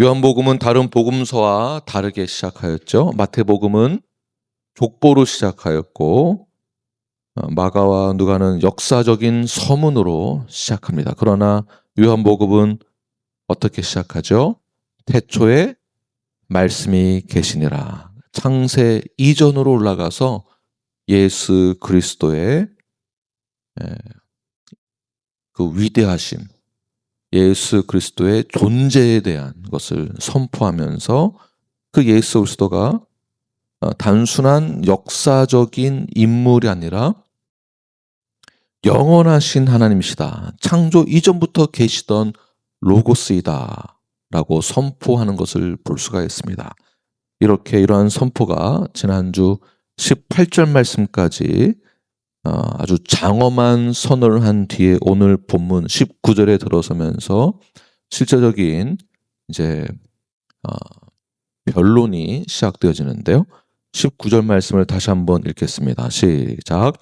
요한복음은 다른 복음서와 다르게 시작하였죠. 마태복음은 족보로 시작하였고 마가와 누가는 역사적인 서문으로 시작합니다. 그러나 요한복음은 어떻게 시작하죠? 태초에 말씀이 계시니라. 창세 이전으로 올라가서 예수 그리스도의 그 위대하심, 예수 그리스도의 존재에 대한 것을 선포하면서 그 예수 그리스도가 단순한 역사적인 인물이 아니라 영원하신 하나님이시다. 창조 이전부터 계시던 로고스이다 라고 선포하는 것을 볼 수가 있습니다. 이렇게 이러한 선포가 지난주 18절 말씀까지 아주 장엄한 선언을 한 뒤에 오늘 본문 19절에 들어서면서 실제적인 이제 변론이 시작되어지는데요. 19절 말씀을 다시 한번 읽겠습니다. 시작.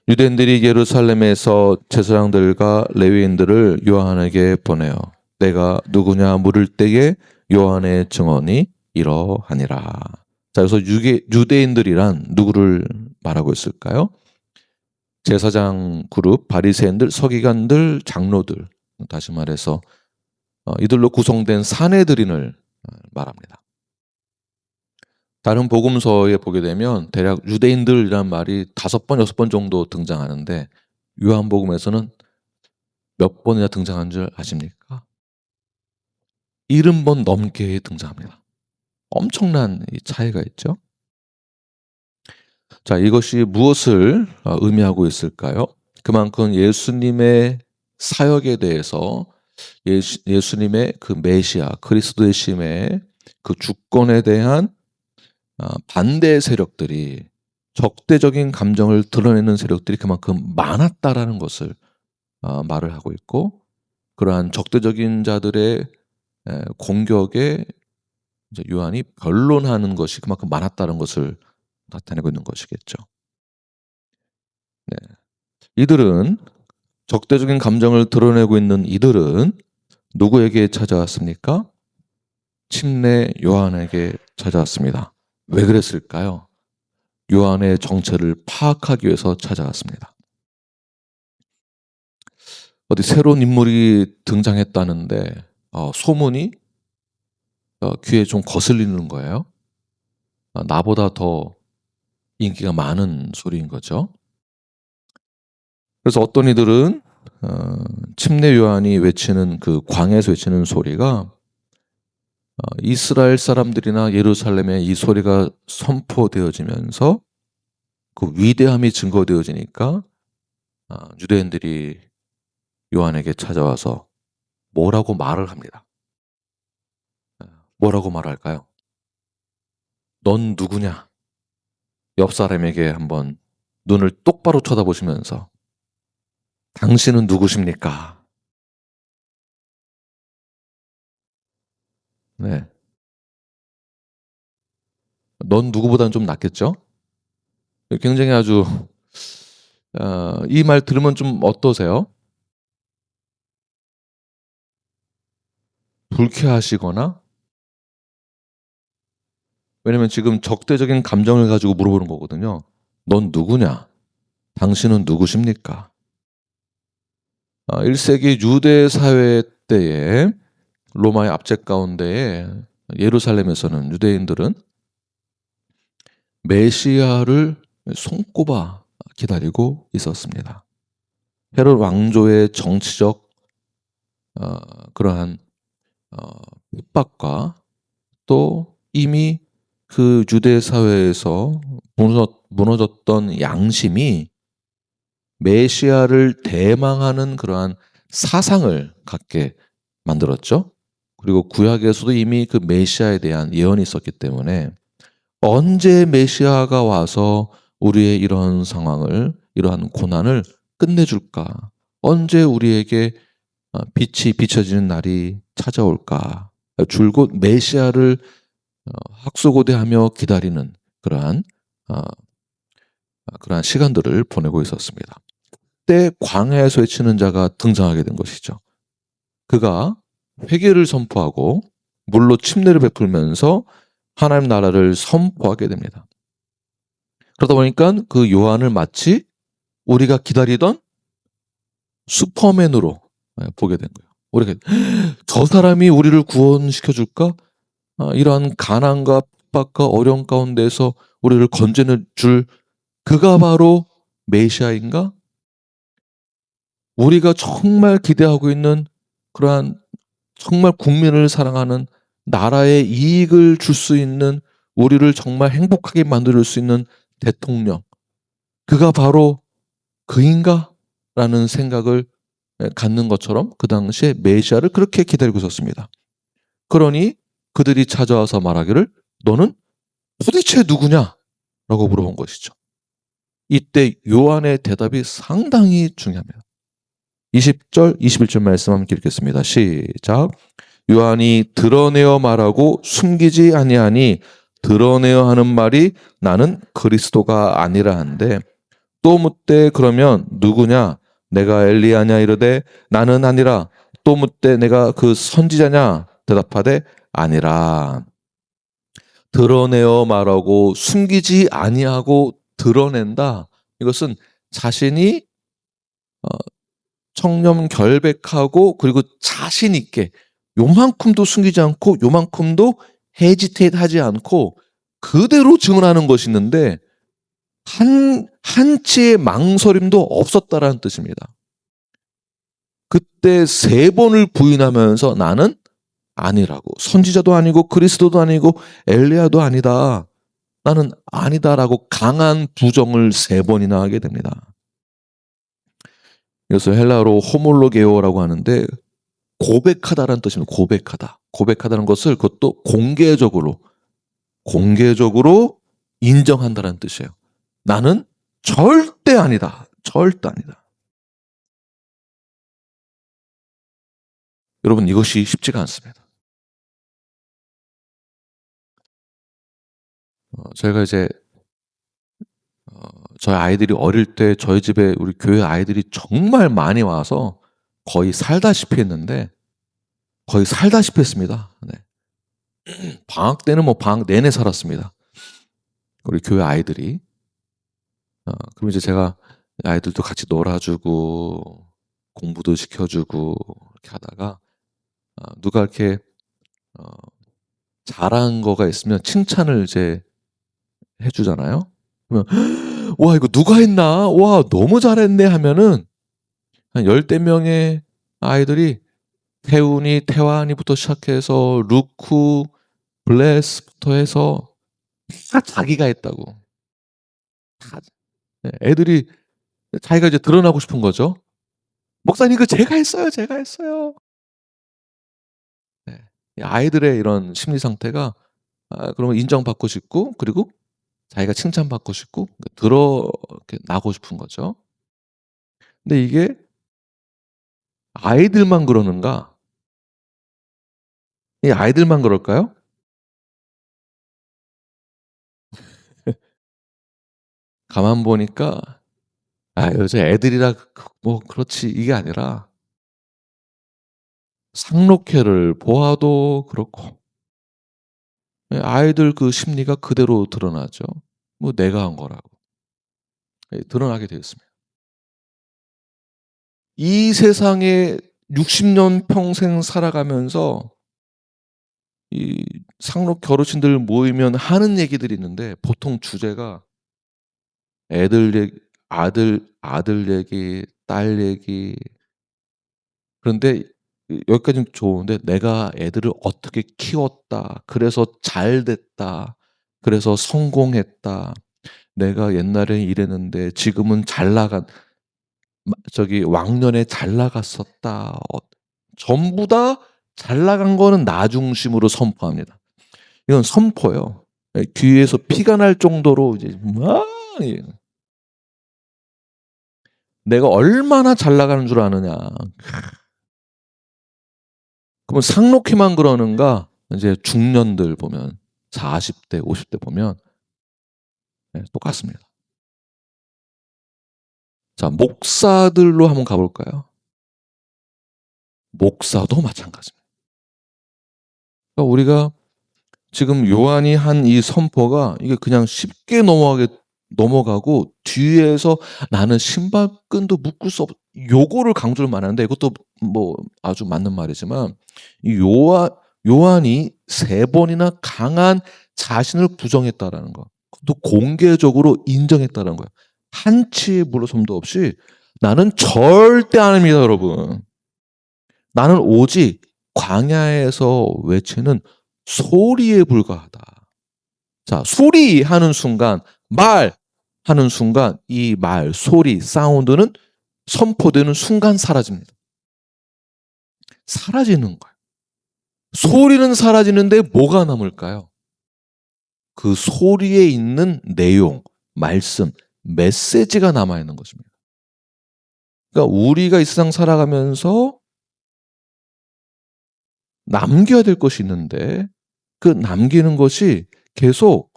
유대인들이 예루살렘에서 제사장들과 레위인들을 요한에게 보내어 내가 누구냐 물을 때에 요한의 증언이 이러하니라. 자, 그래서 유대인들이란 누구를 말하고 있을까요? 제사장 그룹, 바리새인들, 서기관들, 장로들, 다시 말해서 이들로 구성된 사내들인을 말합니다. 다른 복음서에 보게 되면 대략 유대인들이란 말이 5번, 6번 정도 등장하는데 요한복음에서는 몇 번이나 등장한 줄 아십니까? 70번 넘게 등장합니다. 엄청난 차이가 있죠. 자, 이것이 무엇을 의미하고 있을까요? 그만큼 예수님의 사역에 대해서 예수님의 그 메시아, 그리스도의 심의 그 주권에 대한 반대 세력들이, 적대적인 감정을 드러내는 세력들이 그만큼 많았다라는 것을 말을 하고 있고, 그러한 적대적인 자들의 공격에 이제 요한이 변론하는 것이 그만큼 많았다는 것을 나타내고 있는 것이겠죠. 네. 이들은, 적대적인 감정을 드러내고 있는 이들은 누구에게 찾아왔습니까? 침례 요한에게 찾아왔습니다. 왜 그랬을까요? 요한의 정체를 파악하기 위해서 찾아왔습니다. 어디 새로운 인물이 등장했다는데 소문이 귀에 좀 거슬리는 거예요. 나보다 더 인기가 많은 소리인 거죠. 그래서 어떤 이들은 침례 요한이 외치는 그 광야에서 외치는 소리가 이스라엘 사람들이나 예루살렘에 이 소리가 선포되어지면서 그 위대함이 증거되어지니까 유대인들이 요한에게 찾아와서 뭐라고 말을 합니다. 뭐라고 말할까요? 넌 누구냐? 옆 사람에게 한번 눈을 똑바로 쳐다보시면서 당신은 누구십니까? 네. 넌 누구보다는 좀 낫겠죠? 굉장히 아주 이 말 들으면 좀 어떠세요? 불쾌하시거나, 왜냐면 지금 적대적인 감정을 가지고 물어보는 거거든요. 넌 누구냐? 당신은 누구십니까? 1세기 유대 사회 때에 로마의 압제 가운데에 예루살렘에서는 유대인들은 메시아를 손꼽아 기다리고 있었습니다. 헤롯 왕조의 정치적 그러한 핍박과 또 이미 그 유대 사회에서 무너졌던 양심이 메시아를 대망하는 그러한 사상을 갖게 만들었죠. 그리고 구약에서도 이미 그 메시아에 대한 예언이 있었기 때문에 언제 메시아가 와서 우리의 이런 상황을, 이러한 고난을 끝내줄까? 언제 우리에게 빛이 비춰지는 날이 찾아올까? 줄곧 메시아를 학수고대하며 기다리는 그러한 시간들을 보내고 있었습니다. 그때 광야에서 외치는 자가 등장하게 된 것이죠. 그가 회개를 선포하고 물로 침례를 베풀면서 하나님 나라를 선포하게 됩니다. 그러다 보니까 그 요한을 마치 우리가 기다리던 슈퍼맨으로 보게 된 거예요. 우리가 저 사람이 우리를 구원시켜 줄까? 이러한 가난과 핍박과 어려움 가운데서 우리를 건져내 줄 그가 바로 메시아인가? 우리가 정말 기대하고 있는 그러한 정말 국민을 사랑하는 나라에 이익을 줄 수 있는 우리를 정말 행복하게 만들 수 있는 대통령. 그가 바로 그인가? 라는 생각을 갖는 것처럼 그 당시에 메시아를 그렇게 기다리고 있었습니다. 그러니 그들이 찾아와서 말하기를 너는 도대체 누구냐? 라고 물어본 것이죠. 이때 요한의 대답이 상당히 중요합니다. 20절, 21절 말씀 함께 읽겠습니다. 시작. 요한이 드러내어 말하고 숨기지 아니하니 드러내어 하는 말이 나는 그리스도가 아니라 한데 또 묻되 그러면 누구냐? 내가 엘리야냐 이르되 나는 아니라. 또 묻되 내가 그 선지자냐? 대답하되 아니라. 드러내어 말하고 숨기지 아니하고 드러낸다. 이것은 자신이 청렴 결백하고 그리고 자신 있게 요만큼도 숨기지 않고 요만큼도 헤지테이트 하지 않고 그대로 증언하는 것이 있는데 한치의 망설임도 없었다라는 뜻입니다. 그때 3번을 부인하면서 나는 아니라고, 선지자도 아니고 그리스도도 아니고 엘리야도 아니다. 나는 아니다라고 강한 부정을 3번이나 하게 됩니다. 그래서 헬라어로 호몰로게오라고 하는데 고백하다라는 뜻입니다. 고백하다. 고백하다는 것을 그것도 공개적으로 인정한다라는 뜻이에요. 나는 절대 아니다. 절대 아니다. 여러분 이것이 쉽지가 않습니다. 저희가 이제 저희 아이들이 어릴 때 저희 집에 우리 교회 아이들이 정말 많이 와서 거의 살다시피 했는데 거의 살다시피 했습니다. 네. 방학 때는 뭐 방학 내내 살았습니다. 우리 교회 아이들이. 그럼 이제 제가 아이들도 같이 놀아주고 공부도 시켜주고 이렇게 하다가 누가 이렇게 잘한 거가 있으면 칭찬을 이제 해주잖아요. 그러면 와 이거 누가 했나? 와 너무 잘했네 하면은 한 10대 명의 아이들이 태훈이, 태환이부터 시작해서 루크, 블레스부터 해서 다 자기가 했다고. 다 애들이 자기가 이제 드러나고 싶은 거죠. 목사님 그 제가 했어요. 제가 했어요. 네. 아이들의 이런 심리 상태가 그러면 인정받고 싶고 그리고 자기가 칭찬받고 싶고 드러나고 싶은 거죠. 근데 이게 아이들만 그러는가? 이 아이들만 그럴까요? 가만 보니까 요새 애들이라 뭐 그렇지 이게 아니라 상록회를 보아도 그렇고 아이들 그 심리가 그대로 드러나죠. 뭐 내가 한 거라고. 드러나게 되었습니다. 이 세상에 60년 평생 살아가면서 이 상록 어르신들 모이면 하는 얘기들이 있는데 보통 주제가 애들 얘기, 아들 얘기, 딸 얘기. 그런데 여기까지는 좋은데 내가 애들을 어떻게 키웠다. 그래서 잘 됐다. 그래서 성공했다. 내가 옛날에 이랬는데 지금은 잘 나간 왕년에 잘 나갔었다. 전부 다 잘 나간 거는 나 중심으로 선포합니다. 이건 선포예요. 귀에서 피가 날 정도로 이제 막 내가 얼마나 잘 나가는 줄 아느냐. 그러면 상록회만 그러는가? 이제 중년들 보면 40대, 50대 보면 똑같습니다. 자, 목사들로 한번 가볼까요? 목사도 마찬가지입니다. 그러니까 우리가 지금 요한이 한 이 선포가 이게 그냥 쉽게 넘어가고 뒤에서 나는 신발끈도 묶을 수 없, 요거를 강조를 많이 하는데 이것도 뭐 아주 맞는 말이지만 이 요한이 3번이나 강한 자신을 부정했다라는 거. 또 공개적으로 인정했다는 거예요. 한치의 물러섬도 없이 나는 절대 안 합니다, 여러분. 나는 오직 광야에서 외치는 소리에 불과하다. 자, 소리하는 순간, 말하는 순간 이 말, 소리, 사운드는 선포되는 순간 사라집니다. 사라지는 거예요. 소리는 사라지는데 뭐가 남을까요? 그 소리에 있는 내용, 말씀, 메시지가 남아있는 것입니다. 그러니까 우리가 이 세상 살아가면서 남겨야 될 것이 있는데 그 남기는 것이 계속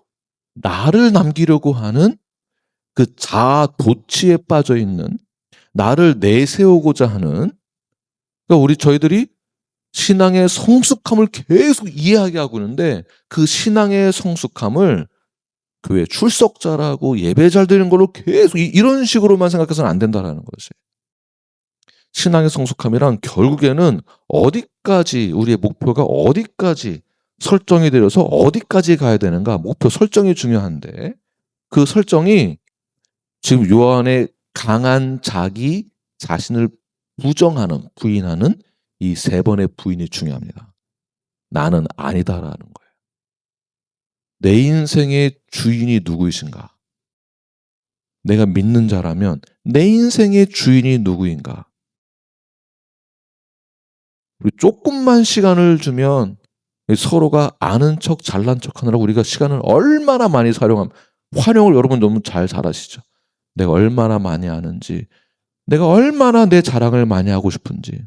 나를 남기려고 하는 그 자아 도취에 빠져 있는, 나를 내세우고자 하는, 그러니까 저희들이 신앙의 성숙함을 계속 이야기하고 있는데 그 신앙의 성숙함을 교회 출석자라고 예배 잘 드리는 걸로 계속 이런 식으로만 생각해서는 안 된다라는 것이. 신앙의 성숙함이란 결국에는 어디까지, 우리의 목표가 어디까지 설정이 되어서 어디까지 가야 되는가, 목표 설정이 중요한데 그 설정이 지금 요한의 강한 자기 자신을 부인하는 이 3번의 부인이 중요합니다. 나는 아니다라는 거예요. 내 인생의 주인이 누구이신가? 내가 믿는 자라면 내 인생의 주인이 누구인가? 우리 조금만 시간을 주면 서로가 아는 척 잘난 척 하느라고 우리가 시간을 얼마나 많이 활용을 여러분 너무 잘 아시죠? 내가 얼마나 많이 아는지, 내가 얼마나 내 자랑을 많이 하고 싶은지.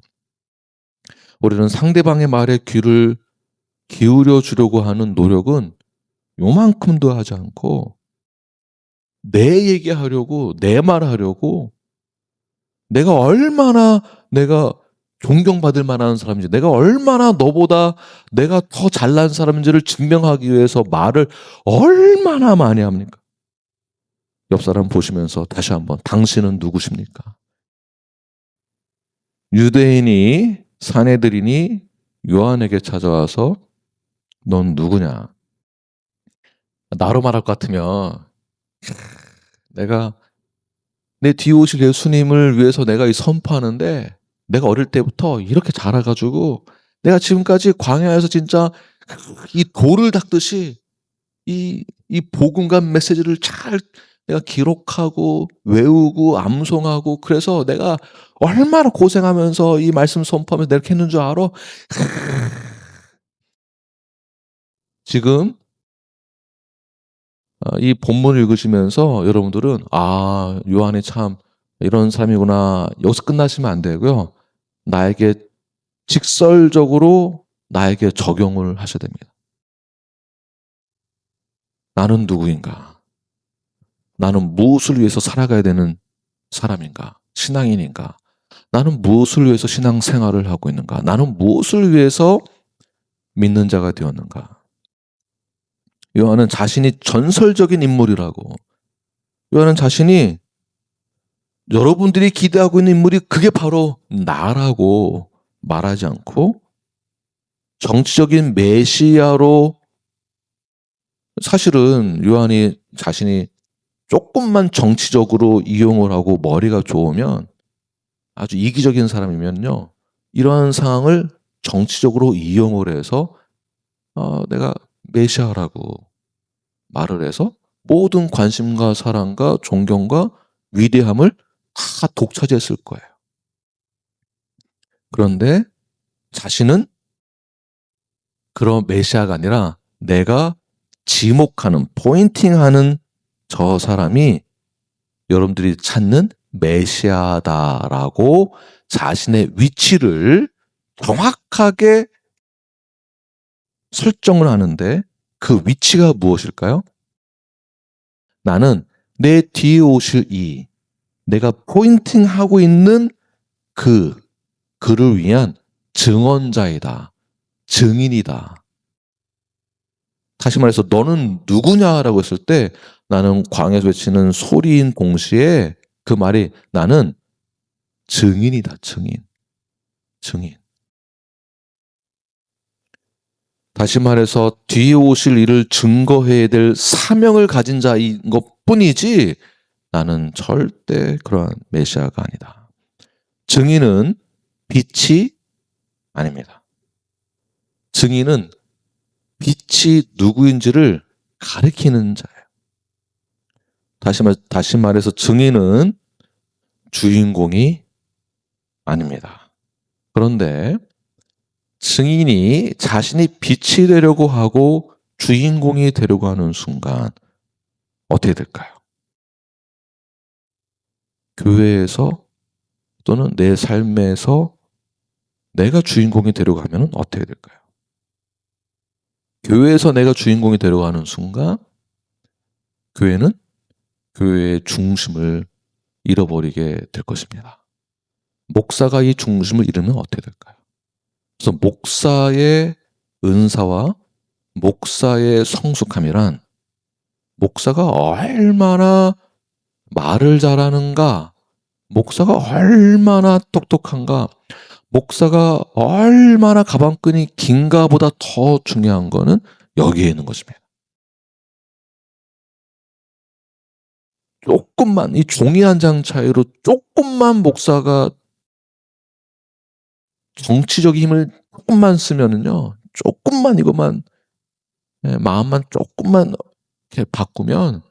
우리는 상대방의 말에 귀를 기울여 주려고 하는 노력은 요만큼도 하지 않고 내 얘기하려고, 내 말하려고, 내가 존경받을 만한 사람인지, 내가 얼마나 너보다 내가 더 잘난 사람인지를 증명하기 위해서 말을 얼마나 많이 합니까? 옆 사람 보시면서 다시 한번, 당신은 누구십니까? 유대인이, 사내들인이 요한에게 찾아와서 넌 누구냐? 나로 말할 것 같으면 내가 내 뒤에 오실 예수님을 위해서 내가 이 선포하는데 내가 어릴 때부터 이렇게 자라가지고 내가 지금까지 광야에서 진짜 이 돌을 닦듯이 이 복음과 메시지를 잘 내가 기록하고 외우고 암송하고, 그래서 내가 얼마나 고생하면서 이 말씀 선포하면서 내가 이렇게 했는 줄 알아? 지금 이 본문을 읽으시면서 여러분들은 요한이 참 이런 사람이구나, 여기서 끝나시면 안 되고요. 나에게 직설적으로 나에게 적용을 하셔야 됩니다. 나는 누구인가? 나는 무엇을 위해서 살아가야 되는 사람인가? 신앙인인가? 나는 무엇을 위해서 신앙생활을 하고 있는가? 나는 무엇을 위해서 믿는 자가 되었는가? 요한은 자신이 전설적인 인물이라고, 요한은 자신이 여러분들이 기대하고 있는 인물이 그게 바로 나라고 말하지 않고 정치적인 메시아로, 사실은 요한이 자신이 조금만 정치적으로 이용을 하고 머리가 좋으면, 아주 이기적인 사람이면요, 이러한 상황을 정치적으로 이용을 해서 내가 메시아라고 말을 해서 모든 관심과 사랑과 존경과 위대함을 다 독차지했을 거예요. 그런데 자신은 그런 메시아가 아니라 내가 지목하는, 포인팅하는 저 사람이 여러분들이 찾는 메시아다라고 자신의 위치를 정확하게 설정을 하는데, 그 위치가 무엇일까요? 나는 내 뒤에 오실 내가 포인팅하고 있는 그를 위한 증언자이다, 증인이다. 다시 말해서 너는 누구냐라고 했을 때 나는 광야에서 외치는 소리인 동시에 그 말이 나는 증인이다. 증인. 다시 말해서 뒤에 오실 일을 증거해야 될 사명을 가진 자인 것뿐이지 나는 절대 그러한 메시아가 아니다. 증인은 빛이 아닙니다. 증인은 빛이 누구인지를 가리키는 자예요. 다시 말해서 증인은 주인공이 아닙니다. 그런데 증인이 자신이 빛이 되려고 하고 주인공이 되려고 하는 순간 어떻게 될까요? 교회에서 또는 내 삶에서 내가 주인공이 되려고 하면 어떻게 될까요? 교회에서 내가 주인공이 되려고 하는 순간 교회는 교회의 중심을 잃어버리게 될 것입니다. 목사가 이 중심을 잃으면 어떻게 될까요? 그래서 목사의 은사와 목사의 성숙함이란 목사가 얼마나 말을 잘하는가, 목사가 얼마나 똑똑한가, 목사가 얼마나 가방끈이 긴가보다 더 중요한 거는 여기에 있는 것입니다. 조금만, 이 종이 한 장 차이로 조금만 목사가 정치적 힘을 조금만 쓰면은요, 조금만 이것만, 마음만 조금만 이렇게 바꾸면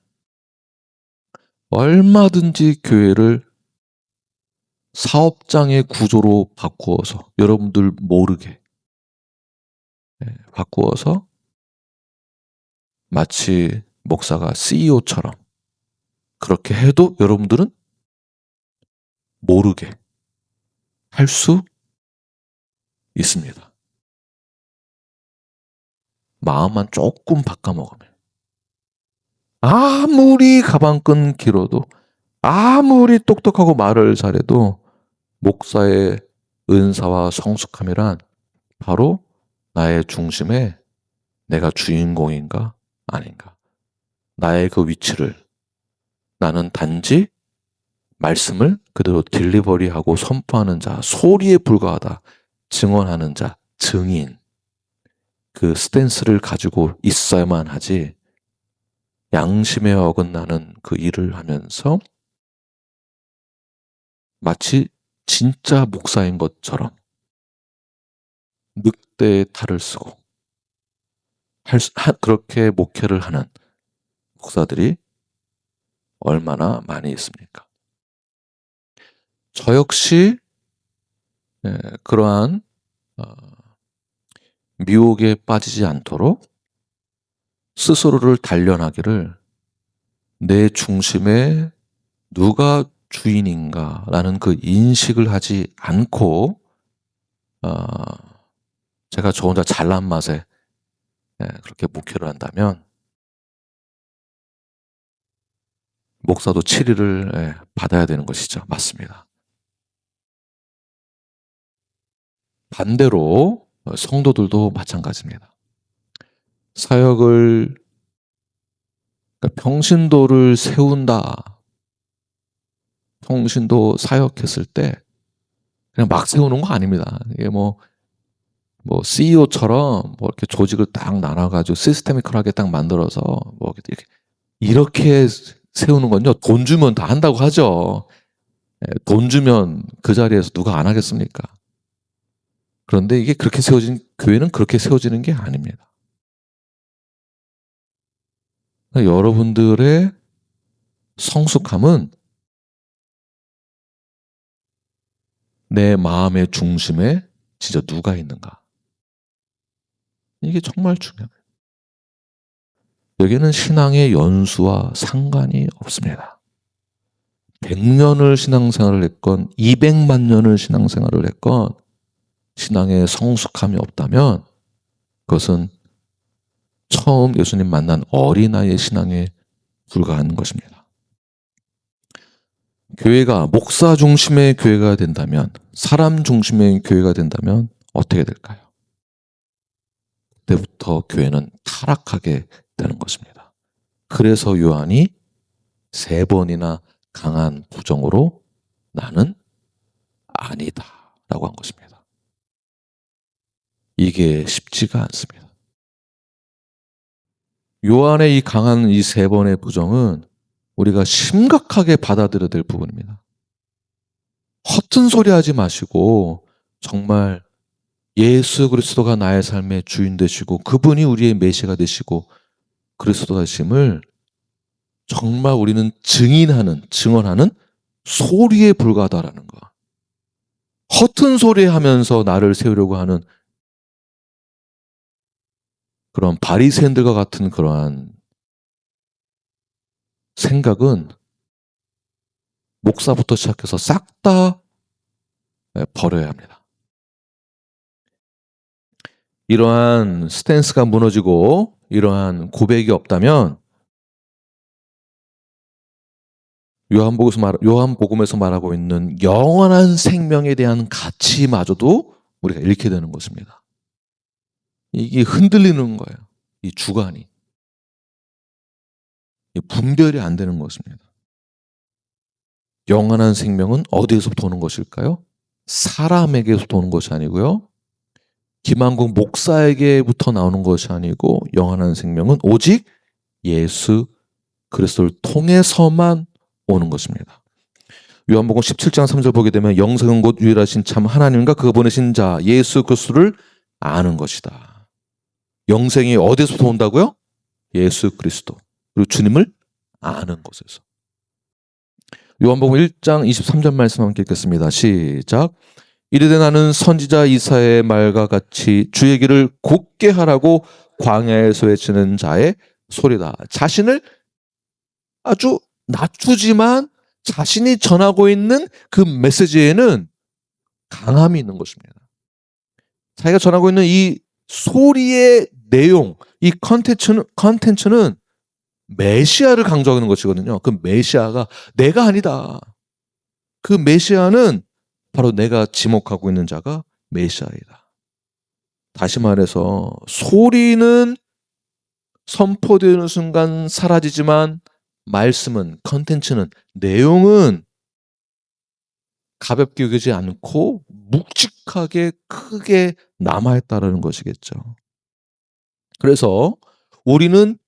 얼마든지 교회를 사업장의 구조로 바꾸어서 여러분들 모르게 바꾸어서 마치 목사가 CEO처럼 그렇게 해도 여러분들은 모르게 할 수 있습니다. 마음만 조금 바꿔먹으면. 아무리 가방끈 길어도 아무리 똑똑하고 말을 잘해도 목사의 은사와 성숙함이란 바로 나의 중심에 내가 주인공인가 아닌가. 나의 그 위치를 나는 단지 말씀을 그대로 딜리버리하고 선포하는 자, 소리에 불과하다. 증언하는 자, 증인. 그 스탠스를 가지고 있어야만 하지 양심에 어긋나는 그 일을 하면서 마치 진짜 목사인 것처럼 늑대의 탈을 쓰고 그렇게 목회를 하는 목사들이 얼마나 많이 있습니까? 저 역시 그러한 미혹에 빠지지 않도록 스스로를 단련하기를 내 중심에 누가 주인인가라는 그 인식을 하지 않고 제가 저 혼자 잘난 맛에 그렇게 목회를 한다면 목사도 7일을 받아야 되는 것이죠. 맞습니다. 반대로 성도들도 마찬가지입니다. 사역을 그러니까 평신도를 세운다. 평신도 사역했을 때 그냥 막 세우는 거 아닙니다. 이게 뭐 CEO처럼 뭐 이렇게 조직을 딱 나눠가지고 시스테미컬하게 딱 만들어서 뭐 이렇게 세우는 건요. 돈 주면 다 한다고 하죠. 돈 주면 그 자리에서 누가 안 하겠습니까? 그런데 이게 그렇게 교회는 그렇게 세워지는 게 아닙니다. 그러니까 여러분들의 성숙함은 내 마음의 중심에 진짜 누가 있는가. 이게 정말 중요해요. 여기는 신앙의 연수와 상관이 없습니다. 100년을 신앙생활을 했건 200만 년을 신앙생활을 했건 신앙에 성숙함이 없다면 그것은 처음 예수님 만난 어린아이의 신앙에 불과한 것입니다. 교회가 목사 중심의 교회가 된다면, 사람 중심의 교회가 된다면 어떻게 될까요? 그때부터 교회는 타락하게 되는 것입니다. 그래서 요한이 3번이나 강한 부정으로 나는 아니다 라고 한 것입니다. 이게 쉽지가 않습니다. 요한의 이 강한 이 3번의 부정은 우리가 심각하게 받아들여야 될 부분입니다. 허튼 소리 하지 마시고 정말 예수 그리스도가 나의 삶의 주인 되시고 그분이 우리의 메시아가 되시고 그리스도 되심을 정말 우리는 증언하는 소리에 불과하다라는 거. 허튼 소리 하면서 나를 세우려고 하는 그런 바리새인들과 같은 그러한 생각은 목사부터 시작해서 싹 다 버려야 합니다. 이러한 스탠스가 무너지고 이러한 고백이 없다면 요한복음에서 말하고 있는 영원한 생명에 대한 가치마저도 우리가 잃게 되는 것입니다. 이게 흔들리는 거예요. 이 주관이. 분별이 안 되는 것입니다. 영원한 생명은 어디에서부터 오는 것일까요? 사람에게서부터 오는 것이 아니고요. 김한국 목사에게부터 나오는 것이 아니고 영원한 생명은 오직 예수 그리스도를 통해서만 오는 것입니다. 요한복음 17장 3절 보게 되면 영생은 곧 유일하신 참 하나님과 그가 보내신 자 예수 그리스도를 아는 것이다. 영생이 어디서부터 온다고요? 예수 그리스도 그리고 주님을 아는 것에서. 요한복음 1장 23절 말씀 함께 읽겠습니다. 시작. 이르되 나는 선지자 이사야의 말과 같이 주의 길을 곧게 하라고 광야에서 외치는 자의 소리다. 자신을 아주 낮추지만 자신이 전하고 있는 그 메시지에는 강함이 있는 것입니다. 자기가 전하고 있는 이 소리의 내용, 이 컨텐츠는 메시아를 강조하는 것이거든요. 그 메시아가 내가 아니다. 그 메시아는 바로 내가 지목하고 있는 자가 메시아이다. 다시 말해서 소리는 선포되는 순간 사라지지만 말씀은, 컨텐츠는, 내용은 가볍게 여기지 않고 묵직하게 크게 남아있다는 것이겠죠. 그래서 우리는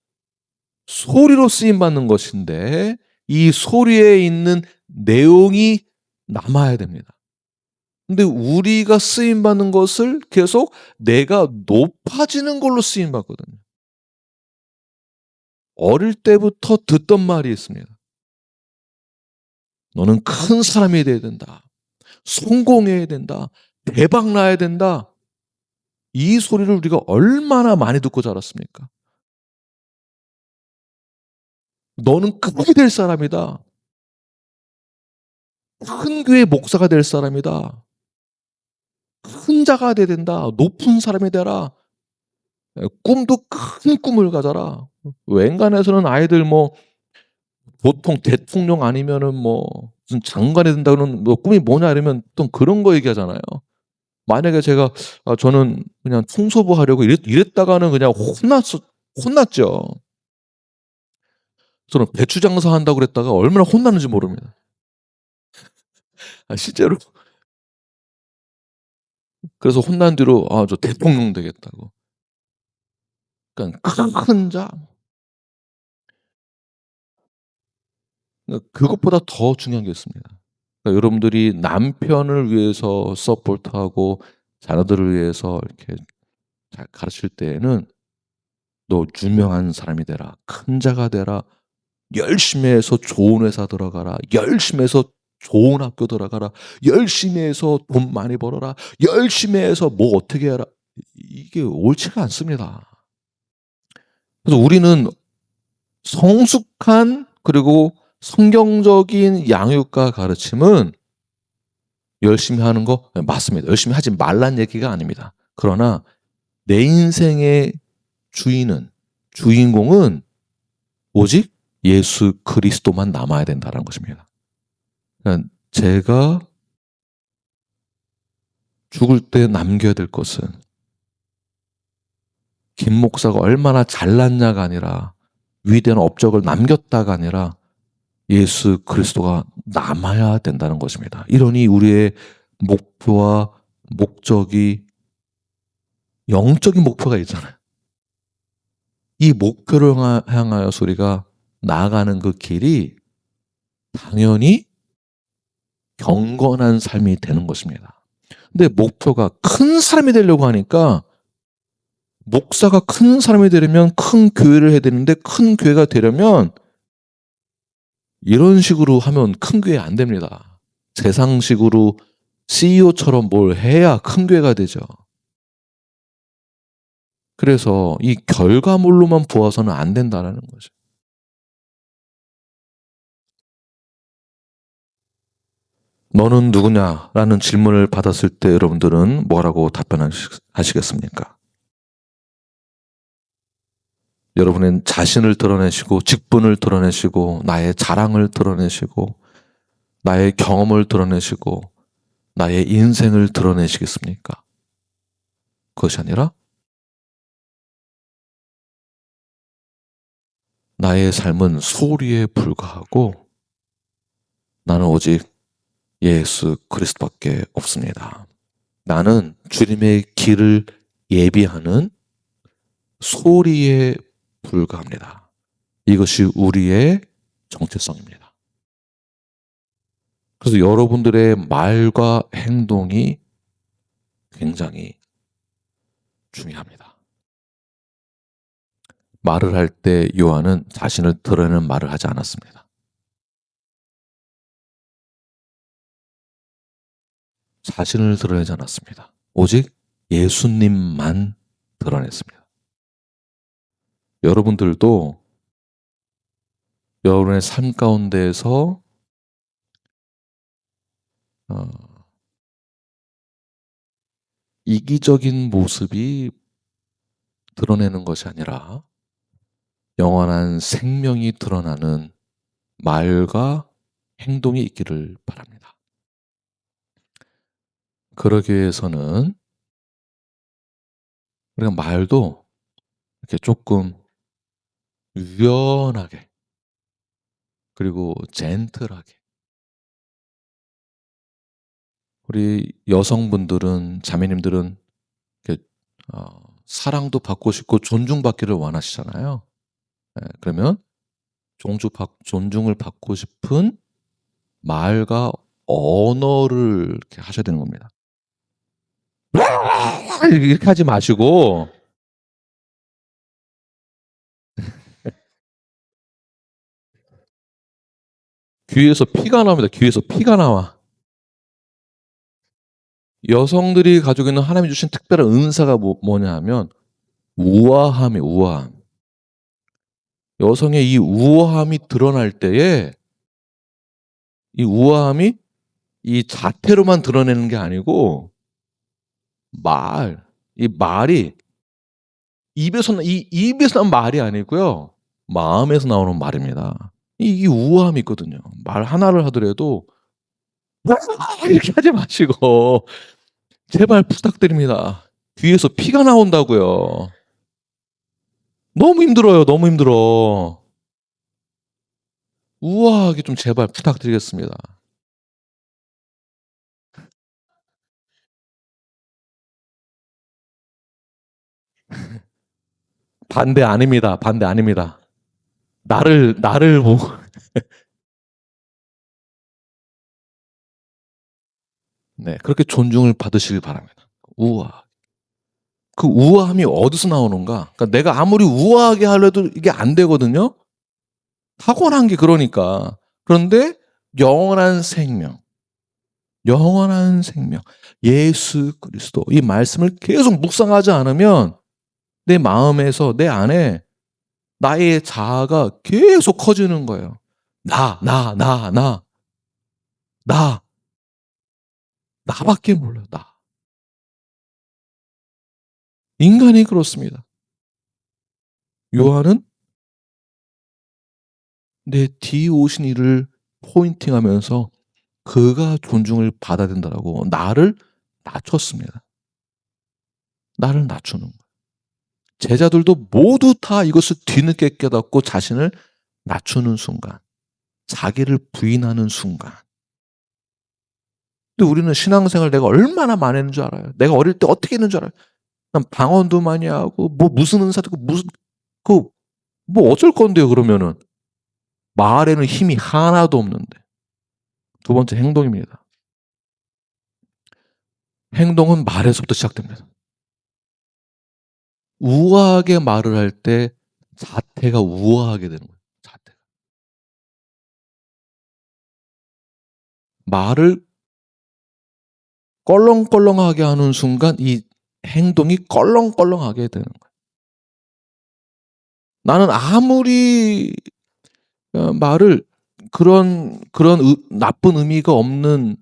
소리로 쓰임받는 것인데 이 소리에 있는 내용이 남아야 됩니다. 근데 우리가 쓰임받는 것을 계속 내가 높아지는 걸로 쓰임받거든요. 어릴 때부터 듣던 말이 있습니다. 너는 큰 사람이 돼야 된다. 성공해야 된다. 대박 나야 된다. 이 소리를 우리가 얼마나 많이 듣고 자랐습니까? 너는 크게 될 사람이다. 큰 교회 목사가 될 사람이다. 큰 자가 돼야 된다. 높은 사람이 되라. 꿈도 큰 꿈을 가져라. 웬간해서는 아이들 뭐 보통 대통령 아니면은 뭐 무슨 장관이 된다는 뭐 꿈이 뭐냐 이러면 또 그런 거 얘기하잖아요. 만약에 제가 저는 그냥 총서부 하려고 이랬다가는 그냥 혼났죠. 저는 배추 장사 한다고 그랬다가 얼마나 혼나는지 모릅니다. 실제로. 그래서 혼난 뒤로 저 대통령 되겠다고. 그러니까 큰 자. 그것보다 더 중요한 게 있습니다. 그러니까 여러분들이 남편을 위해서 서포트하고 자녀들을 위해서 이렇게 잘 가르칠 때에는 너 유명한 사람이 되라. 큰 자가 되라. 열심히 해서 좋은 회사 들어가라. 열심히 해서 좋은 학교 들어가라. 열심히 해서 돈 많이 벌어라. 열심히 해서 뭐 어떻게 해라. 이게 옳지가 않습니다. 그래서 우리는 성숙한 그리고 성경적인 양육과 가르침은 열심히 하는 거 맞습니다. 열심히 하지 말란 얘기가 아닙니다. 그러나 내 인생의 주인공은 오직 예수 그리스도만 남아야 된다는 것입니다. 그러니까 제가 죽을 때 남겨야 될 것은 김 목사가 얼마나 잘났냐가 아니라 위대한 업적을 남겼다가 아니라 예수 그리스도가 남아야 된다는 것입니다. 이러니 우리의 목표와 목적이 영적인 목표가 있잖아요. 이 목표를 향하여서 우리가 나아가는 그 길이 당연히 경건한 삶이 되는 것입니다. 근데 목표가 큰 사람이 되려고 하니까 목사가 큰 사람이 되려면 큰 교회를 해야 되는데 큰 교회가 되려면 이런 식으로 하면 큰 교회 안 됩니다. 세상식으로 CEO처럼 뭘 해야 큰 교회가 되죠. 그래서 이 결과물로만 보아서는 안 된다는 거죠. 너는 누구냐? 라는 질문을 받았을 때 여러분들은 뭐라고 답변하시겠습니까? 여러분은 자신을 드러내시고 직분을 드러내시고 나의 자랑을 드러내시고 나의 경험을 드러내시고 나의 인생을 드러내시겠습니까? 그것이 아니라 나의 삶은 소리에 불과하고 나는 오직 예수 그리스도밖에 없습니다. 나는 주님의 길을 예비하는 소리에 불과합니다. 이것이 우리의 정체성입니다. 그래서 여러분들의 말과 행동이 굉장히 중요합니다. 말을 할 때 요한은 자신을 드러내는 말을 하지 않았습니다. 자신을 드러내지 않았습니다. 오직 예수님만 드러냈습니다. 여러분들도 여러분의 삶 가운데에서 이기적인 모습이 드러내는 것이 아니라 영원한 생명이 드러나는 말과 행동이 있기를 바랍니다. 그러기 위해서는 우리가 말도 이렇게 조금 유연하게 그리고 젠틀하게 우리 여성분들은 자매님들은 이렇게 사랑도 받고 싶고 존중받기를 원하시잖아요. 그러면 존중을 받고 싶은 말과 언어를 이렇게 하셔야 되는 겁니다. 이렇게 하지 마시고 귀에서 피가 나옵니다. 귀에서 피가 나와. 여성들이 가지고 있는 하나님이 주신 특별한 은사가 뭐냐 하면 우아함이에요. 우아함. 여성의 이 우아함이 드러날 때에 이 우아함이 이 자태로만 드러내는 게 아니고 이 말이 입에서 나온 말이 아니고요. 마음에서 나오는 말입니다. 이 우아함이 있거든요. 말 하나를 하더라도 이렇게 하지 마시고 제발 부탁드립니다. 귀에서 피가 나온다고요. 너무 힘들어요. 너무 힘들어. 우아하게 좀 제발 부탁드리겠습니다. 반대 아닙니다. 반대 아닙니다. 나를 보고 네, 그렇게 존중을 받으시길 바랍니다. 우아. 그 우아함이 어디서 나오는가? 그러니까 내가 아무리 우아하게 하려도 이게 안 되거든요. 타고난 게 그러니까. 그런데 영원한 생명, 영원한 생명, 예수 그리스도 이 말씀을 계속 묵상하지 않으면 내 마음에서 내 안에 나의 자아가 계속 커지는 거예요. 나, 나밖에 몰라, 나. 인간이 그렇습니다. 요한은 내 뒤에 오신 이를 포인팅하면서 그가 존중을 받아야 된다라고 나를 낮췄습니다. 나를 낮추는 거예요. 제자들도 모두 다 이것을 뒤늦게 깨닫고 자신을 낮추는 순간, 자기를 부인하는 순간. 근데 우리는 신앙생활 내가 얼마나 많이 했는 줄 알아요? 내가 어릴 때 어떻게 했는 줄 알아요? 난 방언도 많이 하고 뭐 무슨 은사도 있고 무슨 뭐 어쩔 건데요 그러면은. 말에는 힘이 하나도 없는데. 두 번째 행동입니다. 행동은 말에서부터 시작됩니다. 우아하게 말을 할 때 자태가 우아하게 되는 거예요. 자태가. 말을 껄렁껄렁하게 하는 순간 이 행동이 껄렁껄렁하게 되는 거예요. 나는 아무리 말을 그런 나쁜 의미가 없는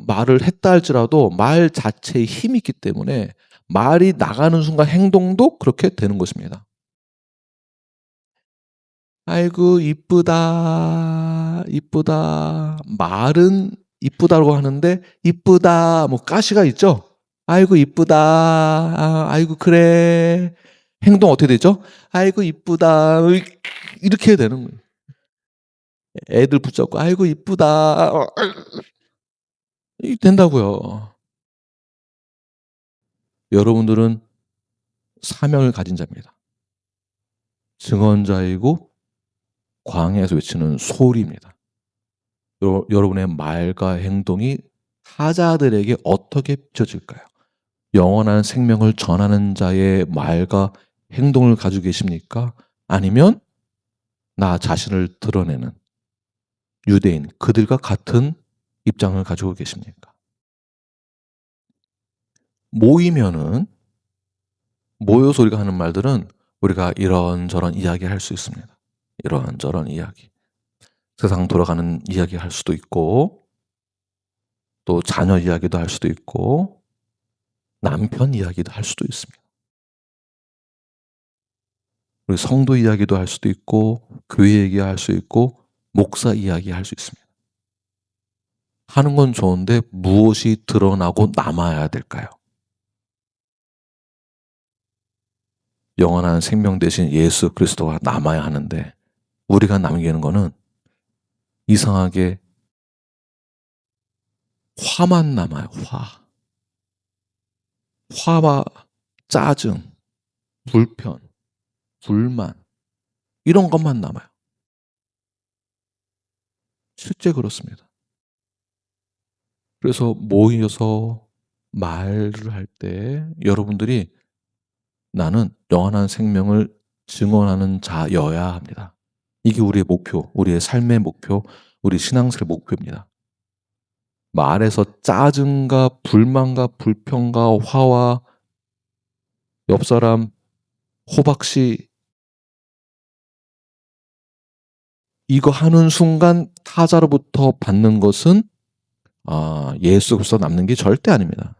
말을 했다 할지라도 말 자체에 힘이 있기 때문에 말이 나가는 순간 행동도 그렇게 되는 것입니다. 아이고 이쁘다 이쁘다 말은 이쁘다고 하는데 이쁘다 뭐 가시가 있죠. 아이고 이쁘다 아이고 그래 행동 어떻게 되죠? 아이고 이쁘다 이렇게 되는 거예요. 애들 붙잡고 아이고 이쁘다 이게 된다고요. 여러분들은 사명을 가진 자입니다. 증언자이고 광야에서 외치는 소리입니다. 여러분의 말과 행동이 타자들에게 어떻게 비춰질까요? 영원한 생명을 전하는 자의 말과 행동을 가지고 계십니까? 아니면 나 자신을 드러내는 유대인 그들과 같은 입장을 가지고 계십니까? 모여서 우리가 하는 말들은 우리가 이런저런 이야기 할 수 있습니다. 이런저런 이야기. 세상 돌아가는 이야기 할 수도 있고 또 자녀 이야기도 할 수도 있고 남편 이야기도 할 수도 있습니다. 우리 성도 이야기도 할 수도 있고 교회 얘기할 수 있고 목사 이야기 할 수 있습니다. 하는 건 좋은데 무엇이 드러나고 남아야 될까요? 영원한 생명 대신 예수 그리스도가 남아야 하는데 우리가 남기는 거는 이상하게 화만 남아요. 화와 짜증, 불편, 불만 이런 것만 남아요. 실제 그렇습니다. 그래서 모여서 말을 할 때 여러분들이 나는 영원한 생명을 증언하는 자여야 합니다. 이게 우리의 목표, 우리의 삶의 목표, 우리 신앙생활의 목표입니다. 말에서 짜증과 불만과 불평과 화와 옆사람 호박씨 이거 하는 순간 타자로부터 받는 것은 예수 그리스도 남는 게 절대 아닙니다.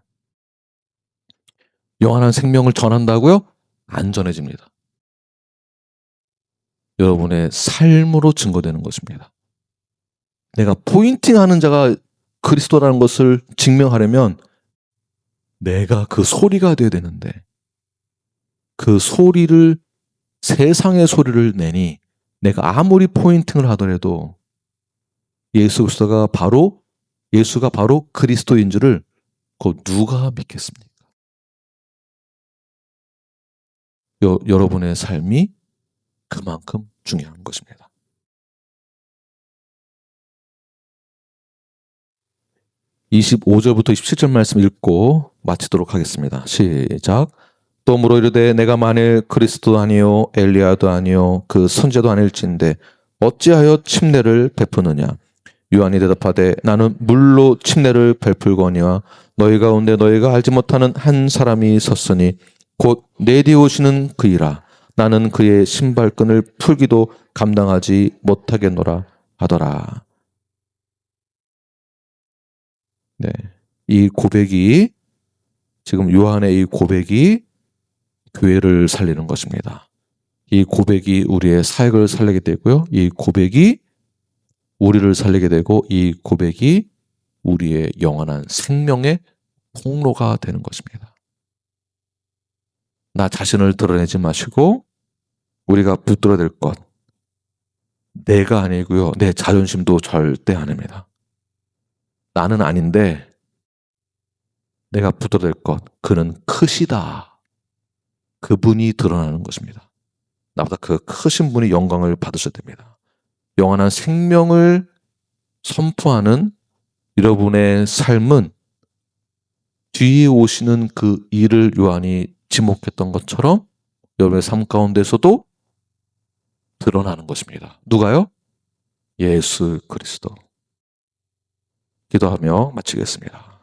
영원한 생명을 전한다고요? 안전해집니다. 여러분의 삶으로 증거되는 것입니다. 내가 포인팅하는 자가 그리스도라는 것을 증명하려면 내가 그 소리가 돼야 되는데 그 소리를 세상의 소리를 내니 내가 아무리 포인팅을 하더라도 예수가 바로 그리스도인 줄을 누가 믿겠습니까? 여러분의 삶이 그만큼 중요한 것입니다. 25절부터 27절 말씀 읽고 마치도록 하겠습니다. 시작. 또 물어 이르되 내가 만일 그리스도 아니요 엘리야도 아니요 그 선지자도 아닐진데 어찌하여 침례를 베푸느냐. 요한이 대답하되 나는 물로 침례를 베풀거니와 너희 가운데 너희가 알지 못하는 한 사람이 섰으니 곧 내 뒤에 오시는 그이라. 나는 그의 신발끈을 풀기도 감당하지 못하겠노라 하더라. 네, 이 고백이 지금 요한의 이 고백이 교회를 살리는 것입니다. 이 고백이 우리의 사역을 살리게 되고요. 이 고백이 우리를 살리게 되고 이 고백이 우리의 영원한 생명의 통로가 되는 것입니다. 나 자신을 드러내지 마시고 우리가 붙들어야 될 것, 내가 아니고요. 내 자존심도 절대 아닙니다. 나는 아닌데 내가 붙들어야 될 것, 그는 크시다. 그분이 드러나는 것입니다. 나보다 그 크신 분이 영광을 받으셔야 됩니다. 영원한 생명을 선포하는 여러분의 삶은 뒤에 오시는 그 일을 요한이 지목했던 것처럼 여러분의 삶 가운데서도 드러나는 것입니다. 누가요? 예수 그리스도. 기도하며 마치겠습니다.